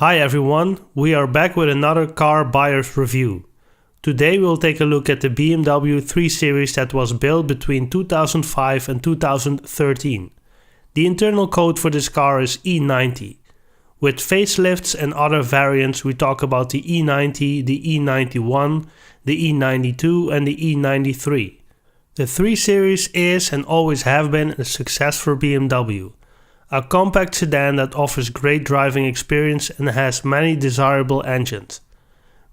Hi everyone, we are back with another car buyer's review. Today we'll take a look at the BMW 3 Series that was built between 2005 and 2013. The internal code for this car is E90. With facelifts and other variants, we talk about the E90, the E91, the E92 and the E93. The 3 Series is and always have been a success for BMW. A compact sedan that offers great driving experience and has many desirable engines.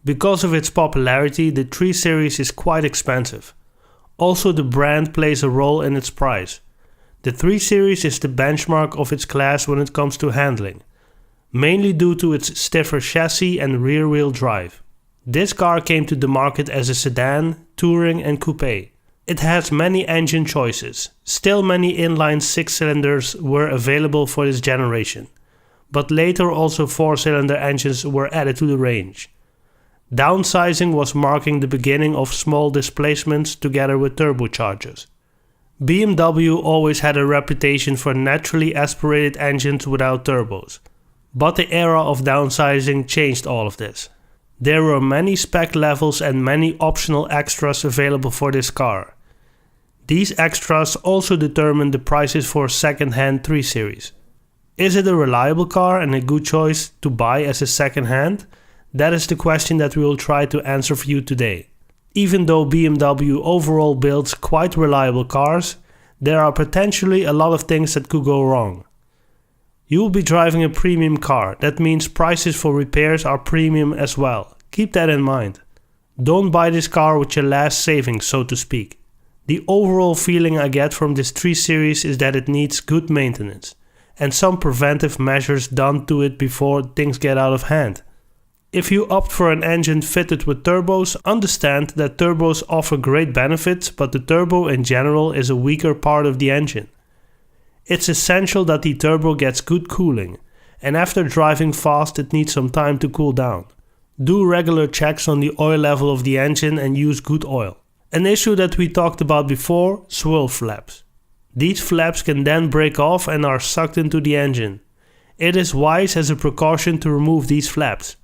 Because of its popularity, the 3 Series is quite expensive. Also, the brand plays a role in its price. The 3 Series is the benchmark of its class when it comes to handling, mainly due to its stiffer chassis and rear-wheel drive. This car came to the market as a sedan, touring and coupe. It has many engine choices. Still many inline 6-cylinders were available for this generation, but later also 4-cylinder engines were added to the range. Downsizing was marking the beginning of small displacements together with turbochargers. BMW always had a reputation for naturally aspirated engines without turbos, but the era of downsizing changed all of this. There were many spec levels and many optional extras available for this car. These extras also determine the prices for a second-hand 3 Series. Is it a reliable car and a good choice to buy as a second-hand? That is the question that we will try to answer for you today. Even though BMW overall builds quite reliable cars, there are potentially a lot of things that could go wrong. You will be driving a premium car, that means prices for repairs are premium as well. Keep that in mind. Don't buy this car with your last savings, so to speak. The overall feeling I get from this 3 Series is that it needs good maintenance and some preventive measures done to it before things get out of hand. If you opt for an engine fitted with turbos, understand that turbos offer great benefits, but the turbo in general is a weaker part of the engine. It's essential that the turbo gets good cooling, and after driving fast it needs some time to cool down. Do regular checks on the oil level of the engine and use good oil. An issue that we talked about before, swirl flaps. These flaps can then break off and are sucked into the engine. It is wise as a precaution to remove these flaps.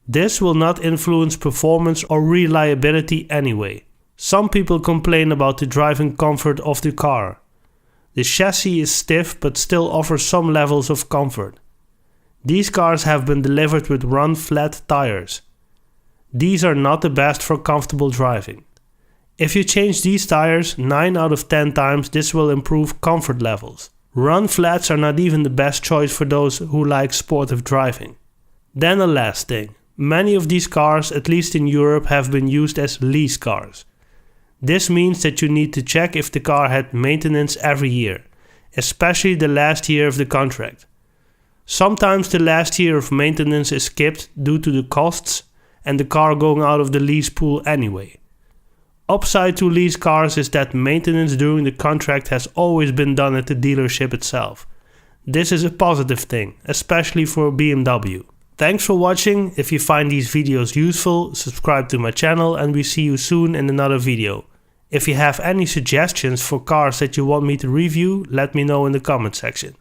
This will not influence performance or reliability anyway. Some people complain about the driving comfort of the car. The chassis is stiff but still offers some levels of comfort. These cars have been delivered with run-flat tires. These are not the best for comfortable driving. If you change these tires 9 out of 10 times, this will improve comfort levels. Run flats are not even the best choice for those who like sportive driving. Then the last thing. Many of these cars, at least in Europe, have been used as lease cars. This means that you need to check if the car had maintenance every year, especially the last year of the contract. Sometimes the last year of maintenance is skipped due to the costs and the car going out of the lease pool anyway. Upside to lease cars is that maintenance during the contract has always been done at the dealership itself. This is a positive thing, especially for BMW. Thanks for watching. If you find these videos useful, subscribe to my channel and we see you soon in another video. If you have any suggestions for cars that you want me to review, let me know in the comment section.